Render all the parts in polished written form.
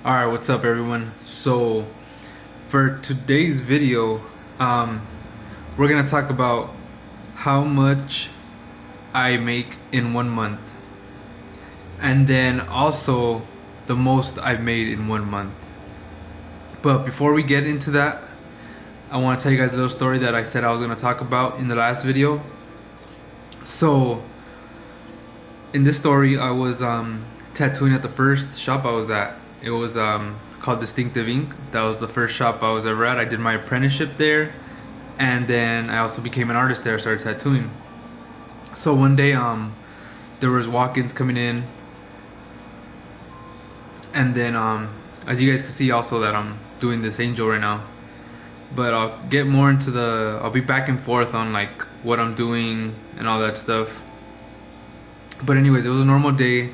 Alright, what's up everyone? So for today's video, we're gonna talk about how much I make in 1 month, and then also the most I've made in 1 month. But before we get into that, I want to tell you guys a little story that I said I was gonna talk about in the last video. So in this story, I was tattooing at the first shop I was at. It was called Distinctive Ink. That was the first shop I was ever at. I did my apprenticeship there, and then I also became an artist there. I started tattooing. So one day, there was walk-ins coming in, and then as you guys can see, also that I'm doing this angel right now. But I'll get more into I'll be back and forth on like what I'm doing and all that stuff. But anyways, it was a normal day.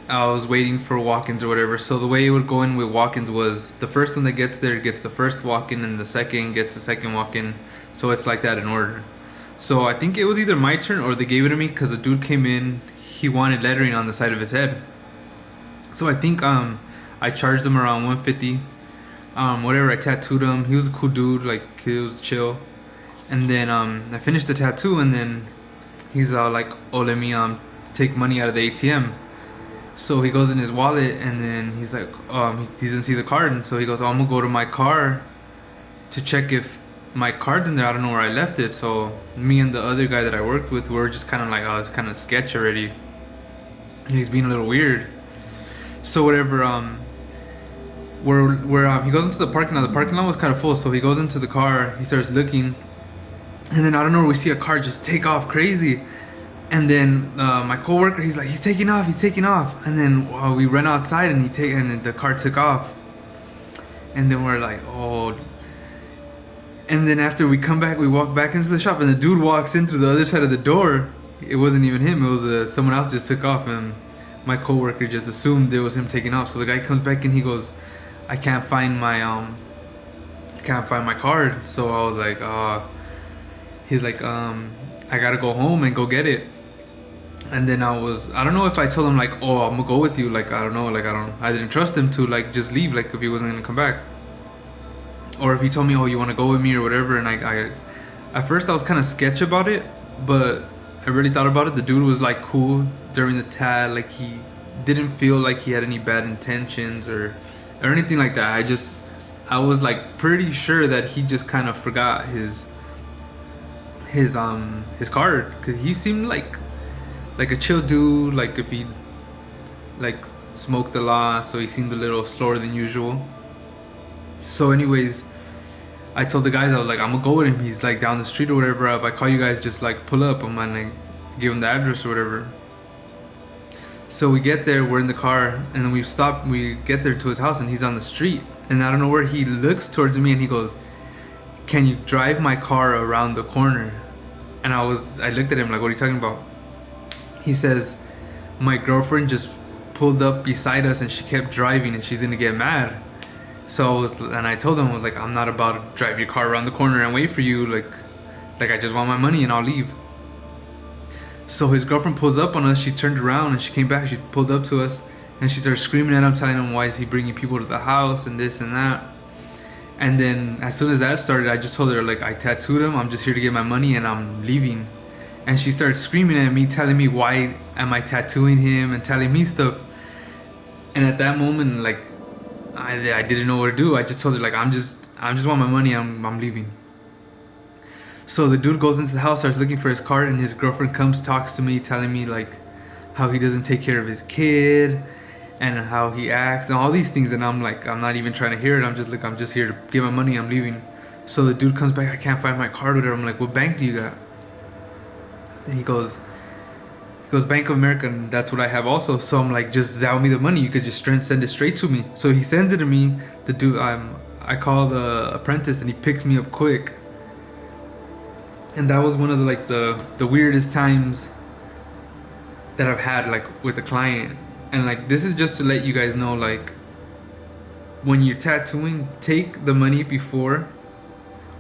I was waiting for walk-ins or whatever. So the way it would go in with walk-ins was the first one that gets there gets the first walk-in, and the second gets the second walk-in. So it's like that in order. So I think it was either my turn or they gave it to me because the dude came in. He wanted lettering on the side of his head. So I think I charged him around 150. Whatever, I tattooed him. He was a cool dude, like he was chill. And then I finished the tattoo, and then he's like, "Oh, let me take money out of the ATM." So he goes in his wallet, and then he's like, he doesn't see the card, and so he goes, "Oh, I'm gonna go to my car to check if my card's in there. I don't know where I left it." So me and the other guy that I worked with were just kind of like, "Oh, it's kind of sketch already. He's being a little weird." So whatever, he goes into the parking lot. The parking lot was kind of full, so he goes into the car. He starts looking, and then I don't know, we see a car just take off crazy. And then my coworker, he's like, he's taking off. And then we run outside, and and the car took off. And then we're like, oh. And then after we come back, we walk back into the shop, and the dude walks in through the other side of the door. It wasn't even him. It was someone else just took off, and my coworker just assumed it was him taking off. So the guy comes back and he goes, I can't find my card. So I was like, he's like, I gotta go home and go get it. And then I don't know if I told him like, oh, I'm gonna go with you. Like, I don't know. Like, I didn't trust him to like just leave. Like, if he wasn't gonna come back, or if he told me, oh, you want to go with me or whatever. And I at first I was kind of sketch about it, but I really thought about it. The dude was like cool during the tat. Like, he didn't feel like he had any bad intentions or anything like that. I was like pretty sure that he just kind of forgot his card, because he seemed like a chill dude. Like, if he like smoked a lot, so he seemed a little slower than usual. So anyways, I told the guys, I was like, I'm gonna go with him. He's like down the street or whatever. If I call you guys, just like pull up. I'm gonna like give him the address or whatever. So we get there, we're in the car, and then we get there to his house, and he's on the street. And I don't know where, he looks towards me and he goes, "Can you drive my car around the corner?" And I looked at him like, "What are you talking about?" He says, "My girlfriend just pulled up beside us and she kept driving and she's gonna get mad." So I told him, I was like, "I'm not about to drive your car around the corner and wait for you. Like I just want my money and I'll leave." So his girlfriend pulls up on us. She turned around and she came back. She pulled up to us and she started screaming at him, telling him, why is he bringing people to the house and this and that. And then as soon as that started, I just told her, like, I tattooed him. I'm just here to get my money and I'm leaving. And she started screaming at me, telling me why am I tattooing him and telling me stuff. And at that moment, like, I didn't know what to do. I just told her, like, I just want my money. I'm leaving. So the dude goes into the house, starts looking for his card, and his girlfriend comes, talks to me, telling me like how he doesn't take care of his kid and how he acts and all these things. And I'm like, I'm not even trying to hear it. I'm just here to get my money. I'm leaving. So the dude comes back, I can't find my card with her. I'm like, what bank do you got? And he goes, Bank of America, and that's what I have also. So I'm like, just zow me the money. You could just send it straight to me. So he sends it to me. The dude, I call the apprentice, and he picks me up quick. And that was one of the weirdest times that I've had, like, with a client. And like, this is just to let you guys know, like, when you're tattooing, take the money before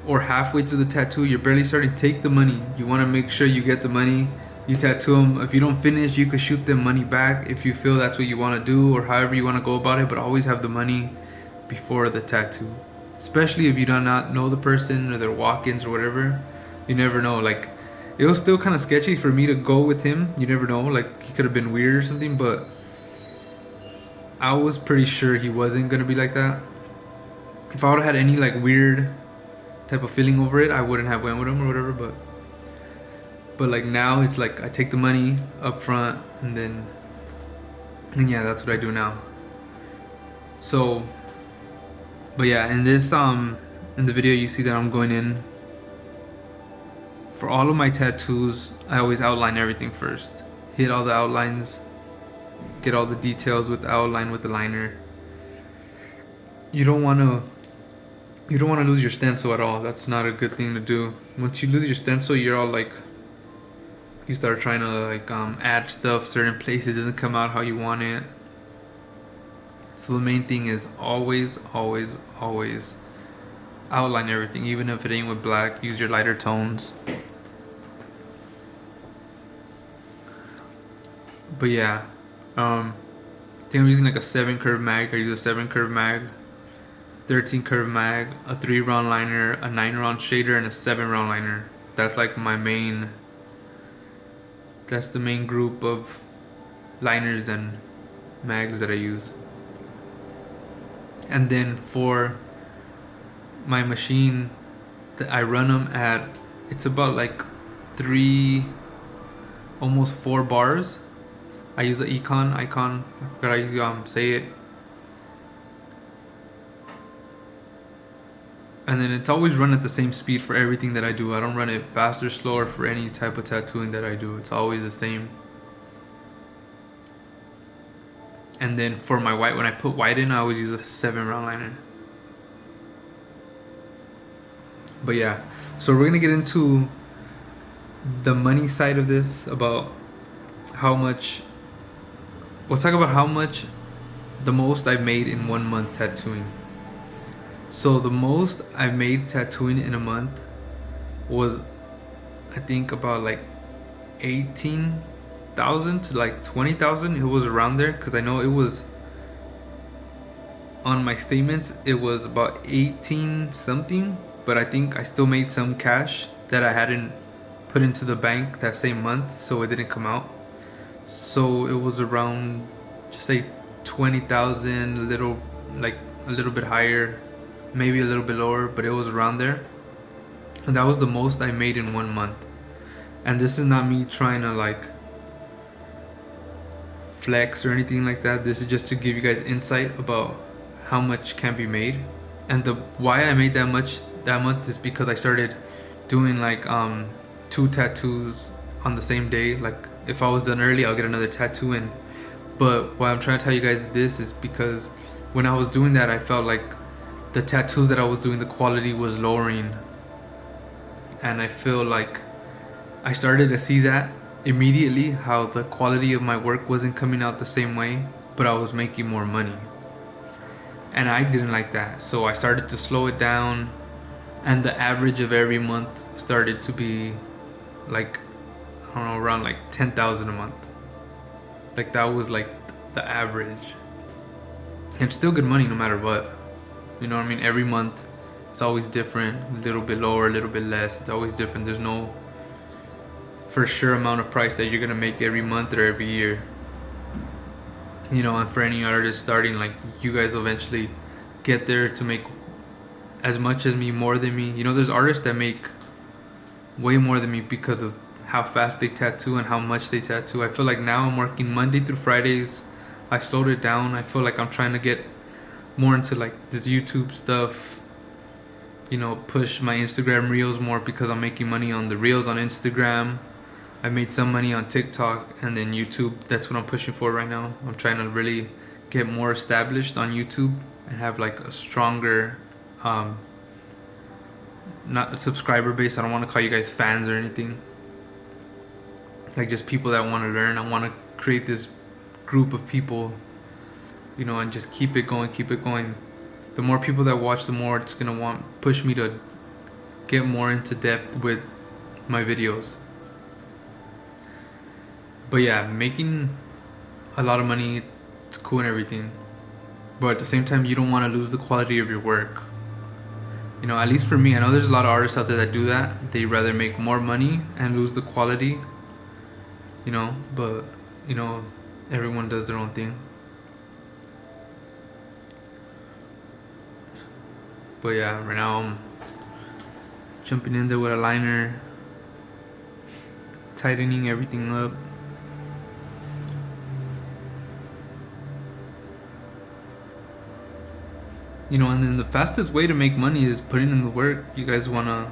or halfway through the tattoo. You're barely starting, take the money. You want to make sure you get the money You tattoo them. If you don't finish, you could shoot them money back if you feel that's what you want to do, or however you want to go about it. But always have the money before the tattoo, especially if you do not know the person or their walk-ins or whatever. You never know. Like, it was still kind of sketchy for me to go with him. You never know. Like, he could have been weird or something, but I was pretty sure he wasn't gonna be like that. If I would have had any like weird type of feeling over it, I wouldn't have went with him or whatever. But like now, it's like I take the money up front, and yeah, that's what I do now. So, but yeah, in this in the video, you see that I'm going in. For all of my tattoos, I always outline everything first. Hit all the outlines, get all the details with the outline with the liner. You don't want to lose your stencil at all. That's not a good thing to do. Once you lose your stencil, you're all like, you start trying to like add stuff certain places, it doesn't come out how you want it. So the main thing is always outline everything, even if it ain't with black. Use your lighter tones. But yeah, I think I'm using like a 7 curve mag. I use a 7 curve mag, 13 curve mag, a 3 round liner, a 9 round shader, and a 7 round liner. That's like my main, that's the main group of liners and mags that I use. And then for my machine, I run them at, it's about like 3, almost 4 bars. I use an icon, I forgot how you say it. And then it's always run at the same speed for everything that I do. I don't run it faster, slower for any type of tattooing that I do. It's always the same. And then for my white, when I put white in, I always use a 7 round liner. But yeah, so we're gonna get into the money side of this, about how much, we'll talk about how much, the most I've made in 1 month tattooing. So the most I've made tattooing in a month was, I think, about like 18,000 to like 20,000. It was around there, because I know it was on my statements, it was about 18 something, but I think I still made some cash that I hadn't put into the bank that same month, so it didn't come out. So it was around, just say 20,000, a little bit higher, maybe a little bit lower, but it was around there. And that was the most I made in 1 month. And this is not me trying to like flex or anything like that. This is just to give you guys insight about how much can be made. And the why I made that much that month is because I started doing like 2 tattoos on the same day. Like if I was done early, I'll get another tattoo in. But why I'm trying to tell you guys this is because when I was doing that, I felt like the tattoos that I was doing, the quality was lowering. And I feel like I started to see that immediately, how the quality of my work wasn't coming out the same way, but I was making more money. And I didn't like that. So I started to slow it down, and the average of every month started to be like, I don't know, around like 10,000 a month. Like that was like the average. And still good money no matter what. You know what I mean? Every month it's always different. A little bit lower, a little bit less. It's always different. There's no for sure amount of price that you're gonna make every month or every year. You know, and for any artist starting, like, you guys will eventually get there to make as much as me, more than me. You know, there's artists that make way more than me because of how fast they tattoo and how much they tattoo. I feel like now I'm working Monday through Fridays. I slowed it down. I feel like I'm trying to get more into like this YouTube stuff, you know, push my Instagram reels more because I'm making money on the reels on Instagram. I made some money on TikTok, and then YouTube, that's what I'm pushing for right now. I'm trying to really get more established on YouTube and have like a stronger not a subscriber base. I don't want to call you guys fans or anything, like just people that want to learn. I want to create this group of people, you know, and just keep it going. The more people that watch, the more it's gonna push me to get more into depth with my videos. But yeah, making a lot of money, it's cool and everything. But at the same time, you don't want to lose the quality of your work. You know, at least for me, I know there's a lot of artists out there that do that. They rather make more money and lose the quality. You know, but you know, everyone does their own thing. But yeah, right now I'm jumping in there with a liner, tightening everything up. You know, and then the fastest way to make money is putting in the work. You guys want to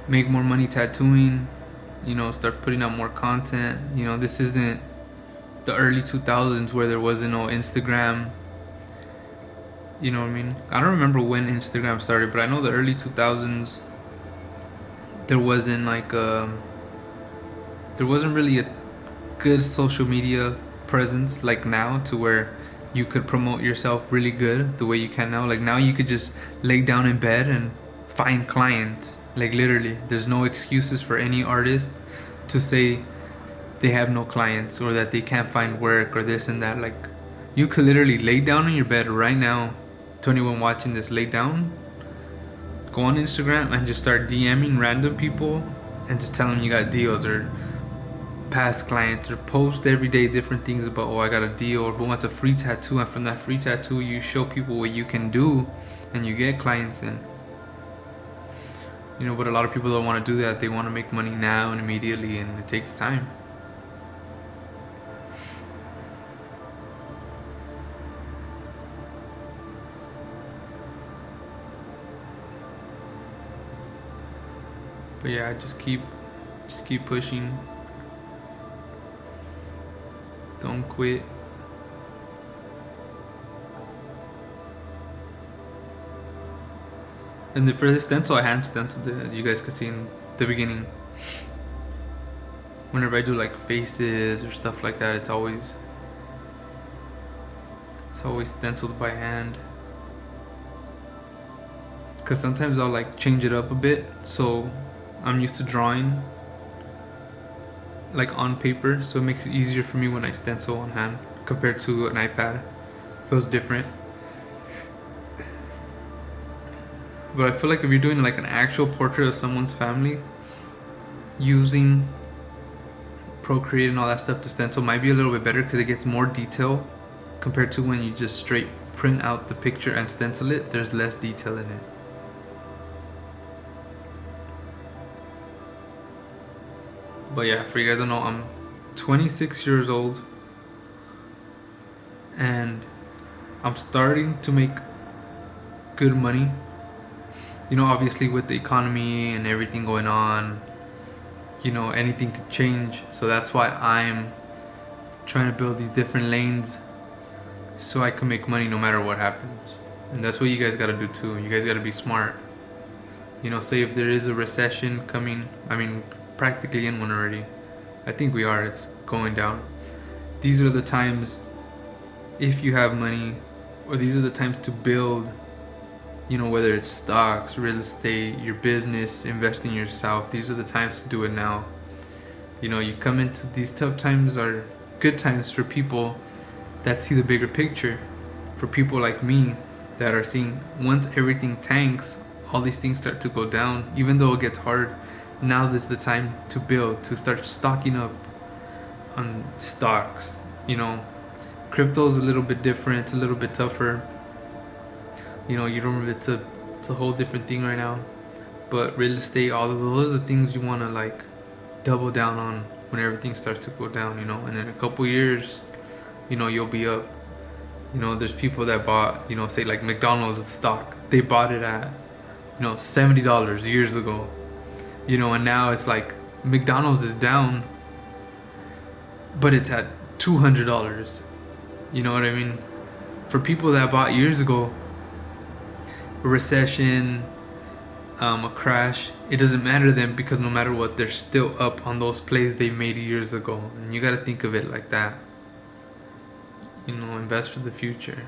make more money tattooing, you know, start putting out more content. You know, this isn't the early 2000s where there wasn't no Instagram. You know what I mean? I don't remember when Instagram started, but I know the early 2000s there wasn't like there wasn't really a good social media presence like now, to where you could promote yourself really good the way you can now. Like now you could just lay down in bed and find clients. Like literally, there's no excuses for any artist to say they have no clients or that they can't find work or this and that. Like you could literally lay down in your bed right now. To anyone watching this, lay down, go on Instagram and just start DMing random people and just tell them you got deals or past clients, or post every day different things about, oh, I got a deal, or who wants a free tattoo, and from that free tattoo you show people what you can do and you get clients in. You know, but a lot of people don't want to do that. They want to make money now and immediately, and it takes time. But yeah, just keep pushing. Don't quit. And for this stencil, I hand stenciled it, as you guys could see in the beginning. Whenever I do like faces or stuff like that, it's always stenciled by hand. Cause sometimes I'll like change it up a bit, so I'm used to drawing like on paper, so it makes it easier for me when I stencil on hand compared to an iPad. Feels different. But I feel like if you're doing like an actual portrait of someone's family, using Procreate and all that stuff to stencil might be a little bit better because it gets more detail compared to when you just straight print out the picture and stencil it. There's less detail in it. But yeah, for you guys to know, I'm 26 years old and I'm starting to make good money. You know, obviously with the economy and everything going on, you know, anything could change. So that's why I'm trying to build these different lanes so I can make money no matter what happens. And that's what you guys gotta do too. You guys gotta be smart. You know, say if there is a recession coming, I mean, practically in one already. I think we are, it's going down. These are the times, if you have money, or these are the times to build, you know, whether it's stocks, real estate, your business, invest in yourself. These are the times to do it now. You know, you come into these tough times are good times for people that see the bigger picture. For people like me that are seeing, once everything tanks, all these things start to go down, even though it gets hard. Now this is the time to build, to start stocking up on stocks. You know, crypto's a little bit different, it's a little bit tougher. You know, you don't, it's a whole different thing right now. But real estate, all of those are the things you want to like double down on when everything starts to go down, you know. And in a couple years, you know, you'll be up. You know, there's people that bought, you know, say like McDonald's stock. They bought it at, you know, $70 years ago. You know, and now it's like McDonald's is down, but it's at $200. You know what I mean? For people that bought years ago, a recession, a crash, it doesn't matter to them, because no matter what, they're still up on those plays they made years ago. And you got to think of it like that. You know, invest for the future.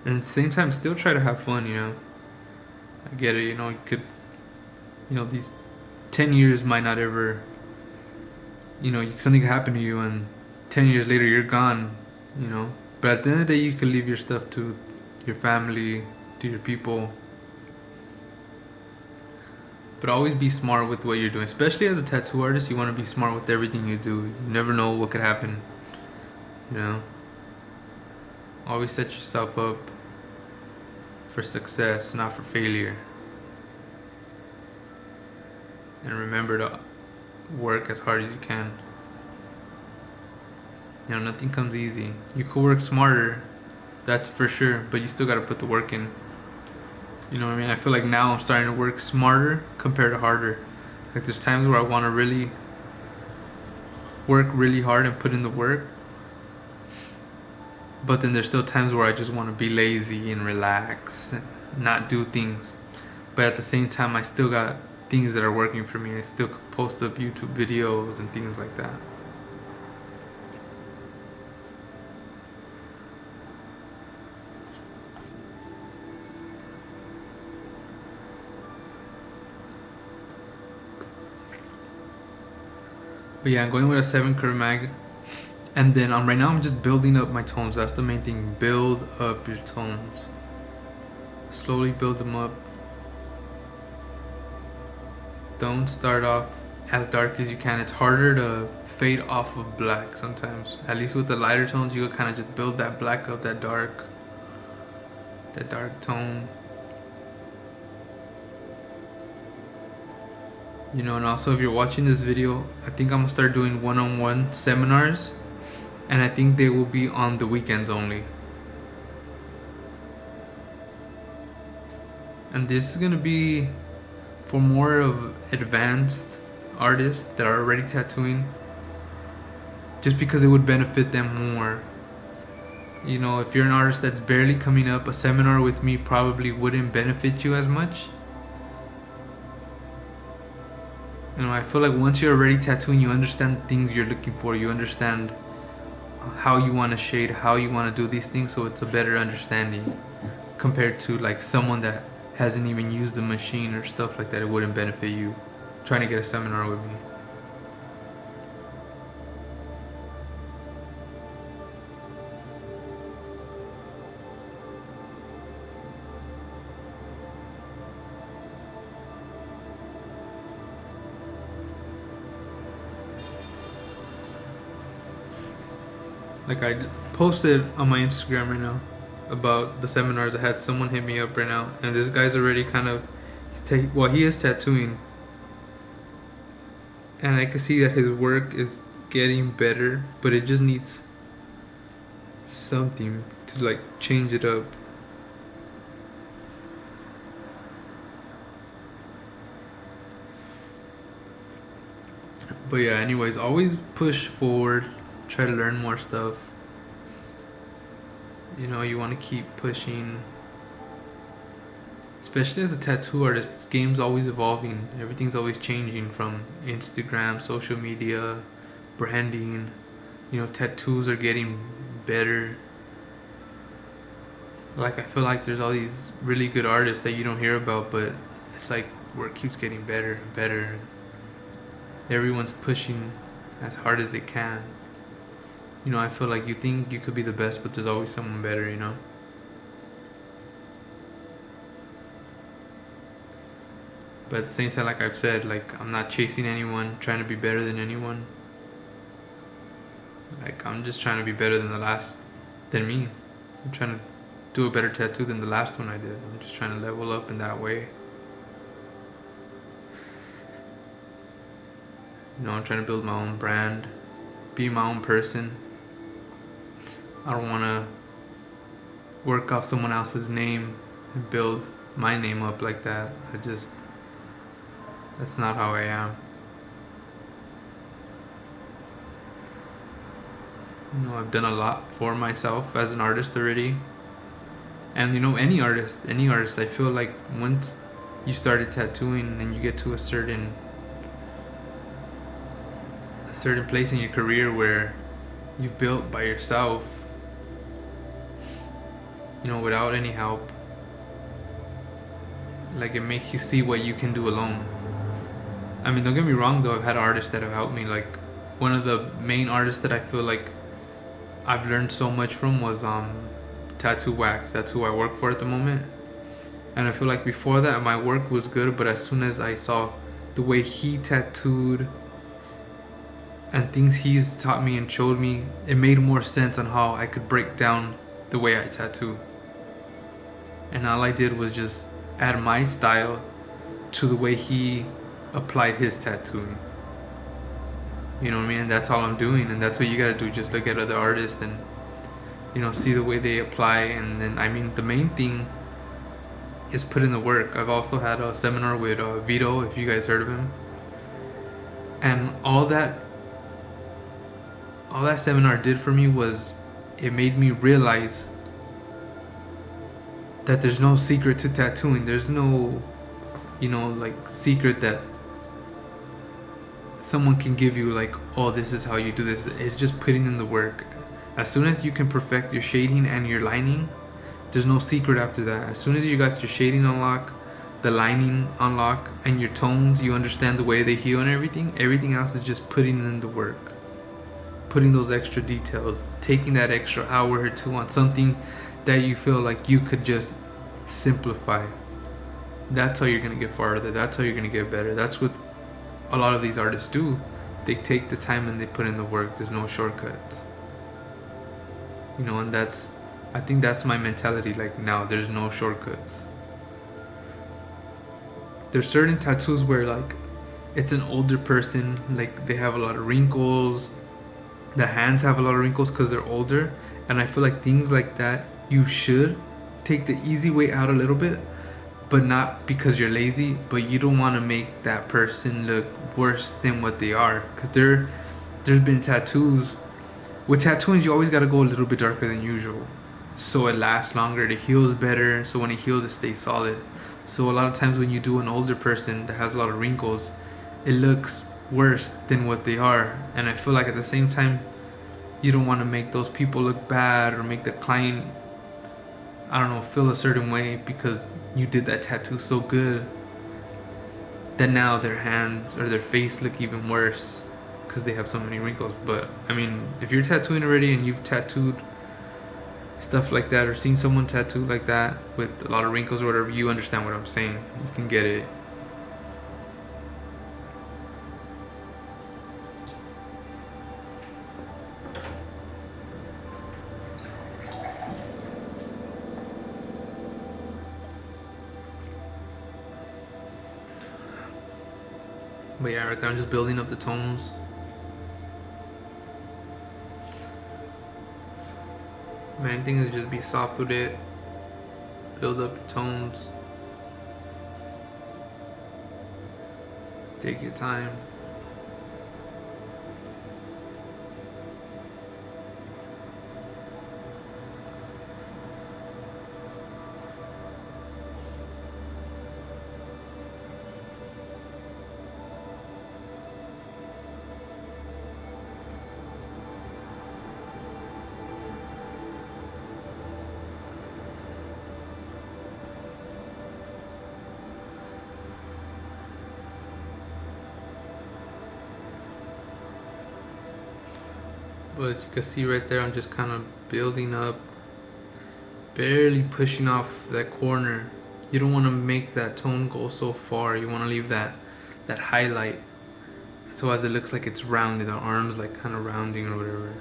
And at the same time, still try to have fun, you know. I get it, you know, you could, you know, these 10 years might not ever You know, something could happen to you, and 10 years later you're gone. You know, but at the end of the day, you can leave your stuff to your family, to your people. But always be smart with what you're doing. Especially as a tattoo artist, you want to be smart with everything you do. You never know what could happen. You know, always set yourself up for success, not for failure. And remember to work as hard as you can. You know, nothing comes easy. You could work smarter, that's for sure, but you still gotta put the work in. You know what I mean? I feel like now I'm starting to work smarter compared to harder. Like there's times where I want to really work really hard and put in the work, but then there's still times where I just want to be lazy and relax and not do things. But at the same time, I still got things that are working for me. I still post up YouTube videos and things like that. But yeah, I'm going with a 7 curve mag. And then right now I'm just building up my tones. That's the main thing. Build up your tones. Slowly build them up. Don't start off as dark as you can. It's harder to fade off of black sometimes. At least with the lighter tones, you can kind of just build that black up, that dark tone. You know, and also if you're watching this video, I think I'm gonna start doing one-on-one seminars, and I think they will be on the weekends only. And this is gonna be for more of advanced artists that are already tattooing, just because it would benefit them more. You know, if you're an artist that's barely coming up, a seminar with me probably wouldn't benefit you as much. You know, I feel like once you're already tattooing, you understand the things you're looking for. You understand how you want to shade, how you want to do these things, so it's a better understanding compared to like someone that hasn't even used the machine or stuff like that. It wouldn't benefit you trying to get a seminar with me. Like I posted on my Instagram right now about the seminars. I had someone hit me up right now, and this guy's already kind of, he is tattooing, and I can see that his work is getting better, but it just needs something to like change it up. But yeah, anyways, always push forward, try to learn more stuff. You know, you want to keep pushing. Especially as a tattoo artist, this game's always evolving. Everything's always changing, from Instagram, social media, branding. You know, tattoos are getting better. Like, I feel like there's all these really good artists that you don't hear about, but it's like work keeps getting better and better. Everyone's pushing as hard as they can. You know, I feel like you think you could be the best, but there's always someone better, you know? But at the same time, like I've said, like, I'm not chasing anyone, trying to be better than anyone. Like, I'm just trying to be better than me. I'm trying to do a better tattoo than the last one I did. I'm just trying to level up in that way. You know, I'm trying to build my own brand, be my own person. I don't want to work off someone else's name and build my name up like that. That's not how I am. You know, I've done a lot for myself as an artist already. And you know, any artist, I feel like once you started tattooing and you get to a certain place in your career where you've built by yourself, you know, without any help, like, it makes you see what you can do alone. I mean, don't get me wrong though, I've had artists that have helped me, like one of the main artists that I feel like I've learned so much from was Tattoo Wax. That's who I work for at the moment. And I feel like before that my work was good, but as soon as I saw the way he tattooed and things he's taught me and showed me, it made more sense on how I could break down the way I tattoo. And all I did was just add my style to the way he applied his tattooing. You know what I mean? And that's all I'm doing, and that's what you gotta do. Just look at other artists and, you know, see the way they apply. And then, I mean, the main thing is put in the work. I've also had a seminar with Vito, if you guys heard of him, and all that seminar did for me was it made me realize that there's no secret to tattooing. There's no, you know, like secret that someone can give you, like, oh, this is how you do this. It's just putting in the work. As soon as you can perfect your shading and your lining, there's no secret after that. As soon as you got your shading unlock, the lining unlock, and your tones, you understand the way they heal and everything else is just putting in the work, putting those extra details, taking that extra hour or two on something that you feel like you could just simplify. That's how you're gonna get farther. That's how you're gonna get better. That's what a lot of these artists do. They take the time and they put in the work. There's no shortcuts, you know. And I think that's my mentality. Like, now there's no shortcuts. There's certain tattoos where, like, it's an older person, like they have a lot of wrinkles, the hands have a lot of wrinkles because they're older, and I feel like things like that, you should take the easy way out a little bit, but not because you're lazy, but you don't want to make that person look worse than what they are. Because there's been tattoos, with tattooing you always got to go a little bit darker than usual, so it lasts longer, it heals better, so when it heals it stays solid. So a lot of times when you do an older person that has a lot of wrinkles, it looks worse than what they are. And I feel like at the same time, you don't want to make those people look bad or make the client, I don't know, feel a certain way because you did that tattoo so good that now their hands or their face look even worse because they have so many wrinkles. But I mean, if you're tattooing already and you've tattooed stuff like that or seen someone tattoo like that with a lot of wrinkles or whatever, you understand what I'm saying. You can get it. But yeah, right there I'm just building up the tones. Main thing is just be soft with it. Build up your tones. Take your time. But you can see right there, I'm just kind of building up, barely pushing off that corner. You don't want to make that tone go so far. You want to leave that highlight, so as it looks like it's rounded, the arms like kind of rounding or whatever.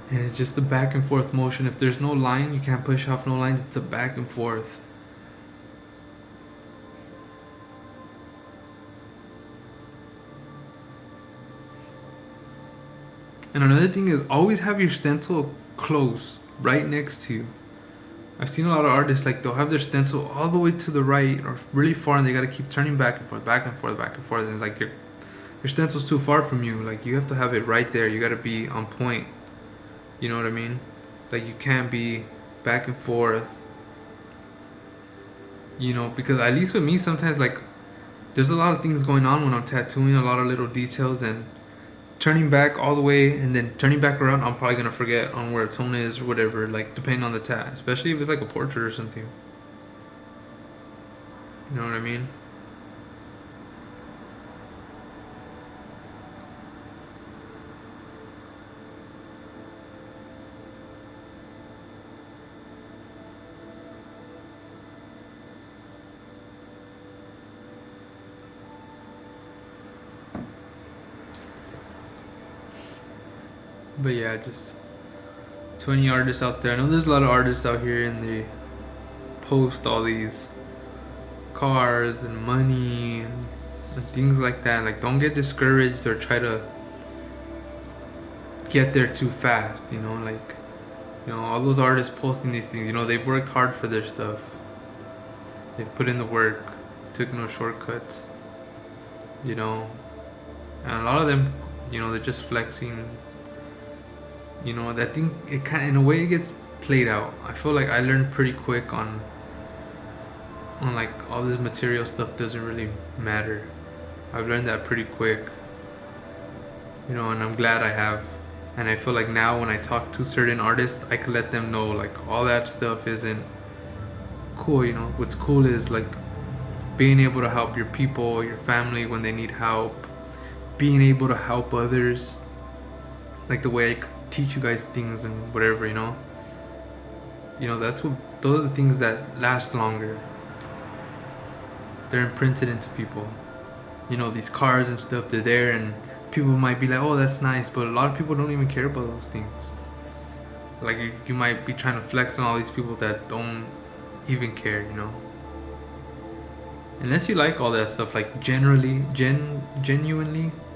And it's just a back and forth motion. If there's no line, you can't push off no line. It's a back and forth. And another thing is, always have your stencil close, right next to you. I've seen a lot of artists, like, they'll have their stencil all the way to the right or really far, and they gotta keep turning back and forth, back and forth, back and forth. And like your stencil's too far from you. Like, you have to have it right there. You gotta be on point. You know what I mean? Like, you can't be back and forth. You know, because at least with me, sometimes, like, there's a lot of things going on when I'm tattooing, a lot of little details, and turning back all the way and then turning back around, I'm probably gonna forget on where a tone is or whatever, like, depending on the tat, especially if it's like a portrait or something. You know what I mean? But yeah, just 20 artists out there. I know there's a lot of artists out here and they post all these cars and money and things like that. Like, don't get discouraged or try to get there too fast, you know, like, you know, all those artists posting these things, you know, they've worked hard for their stuff. They've put in the work, took no shortcuts, you know. And a lot of them, you know, they're just flexing. You know, I think it kind of, in a way, it gets played out. I feel like I learned pretty quick on like all this material stuff doesn't really matter. I've learned that pretty quick, you know, and I'm glad I have. And I feel like now when I talk to certain artists, I can let them know like all that stuff isn't cool, you know. What's cool is like being able to help your people, your family when they need help, being able to help others, like the way I teach you guys things and whatever, you know. You know, those are the things that last longer. They're imprinted into people. You know, these cars and stuff, they're there and people might be like, oh, that's nice, but a lot of people don't even care about those things. Like, you might be trying to flex on all these people that don't even care, you know. Unless you like all that stuff, like genuinely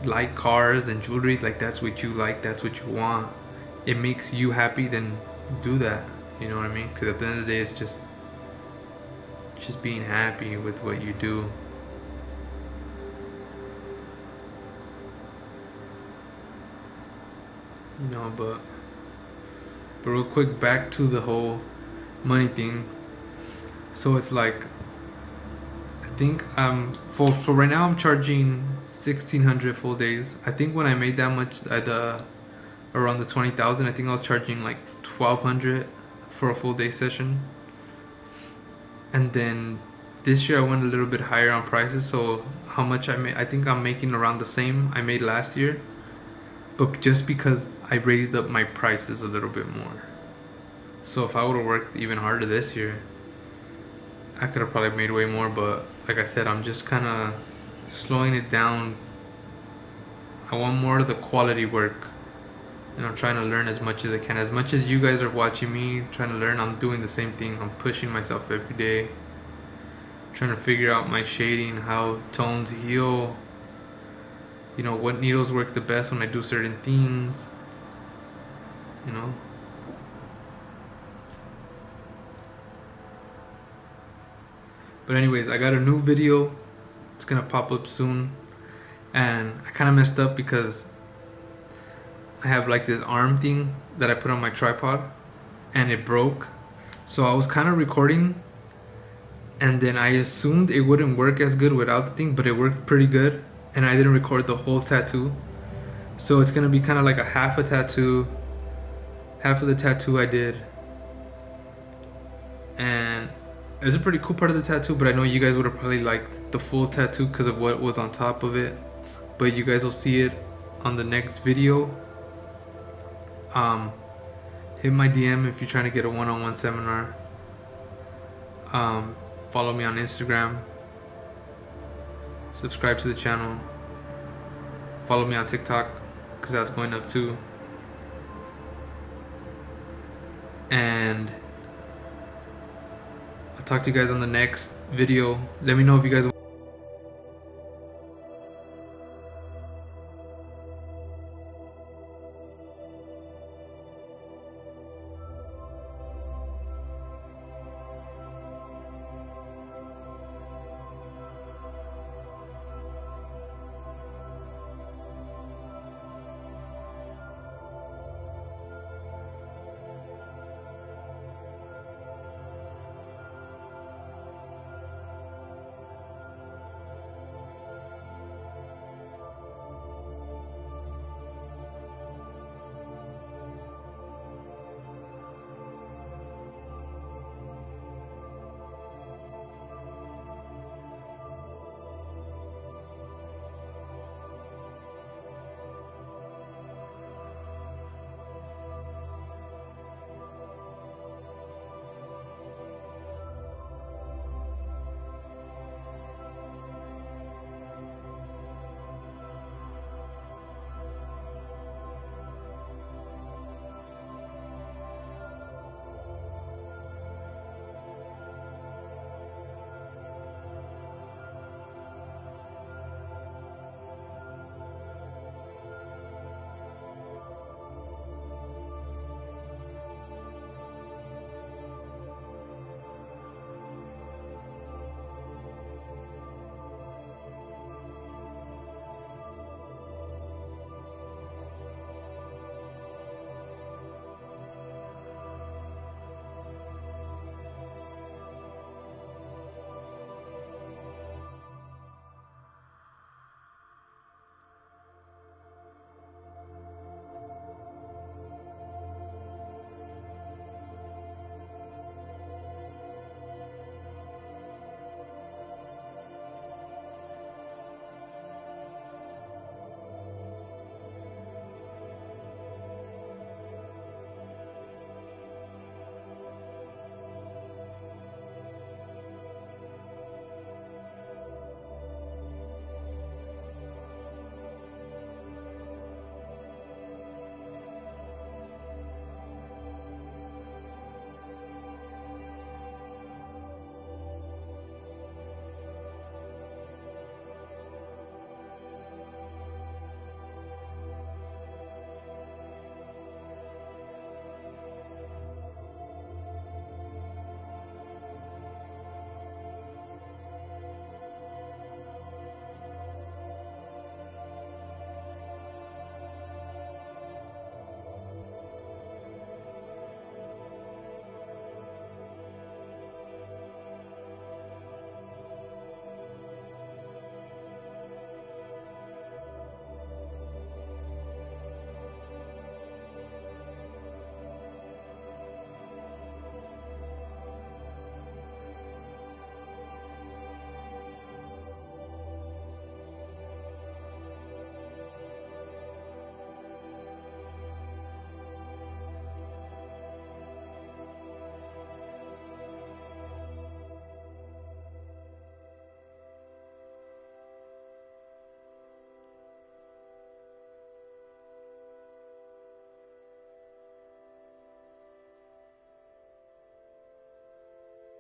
like cars and jewelry, like that's what you like, that's what you want, it makes you happy, then do that, you know what I mean? Because at the end of the day, it's just being happy with what you do. You know, but real quick, back to the whole money thing. So it's like, I think for right now I'm charging 1,600 full days. I think when I made that much at around the 20,000, I think I was charging like 1,200 for a full day session. And then this year I went a little bit higher on prices. So how much I made, I think I'm making around the same I made last year, but just because I raised up my prices a little bit more. So if I would have worked even harder this year, I could have probably made way more. But like I said, I'm just kind of slowing it down. I want more of the quality work, and I'm trying to learn as much as I can. As much as you guys are watching me trying to learn, I'm doing the same thing. I'm pushing myself every day, trying to figure out my shading, how tones heal, you know, what needles work the best when I do certain things, you know. But anyways, I got a new video. It's gonna pop up soon. And I kind of messed up because I have like this arm thing that I put on my tripod and it broke. So I was kind of recording and then I assumed it wouldn't work as good without the thing, but it worked pretty good. And I didn't record the whole tattoo. So it's gonna be kind of like a half a tattoo. Half of the tattoo I did. And it's a pretty cool part of the tattoo, but I know you guys would have probably liked the full tattoo because of what was on top of it. But you guys will see it on the next video. Hit my DM if you're trying to get a one-on-one seminar. Follow me on Instagram. Subscribe to the channel. Follow me on TikTok because that's going up too. And I'll talk to you guys on the next video. Let me know if you guys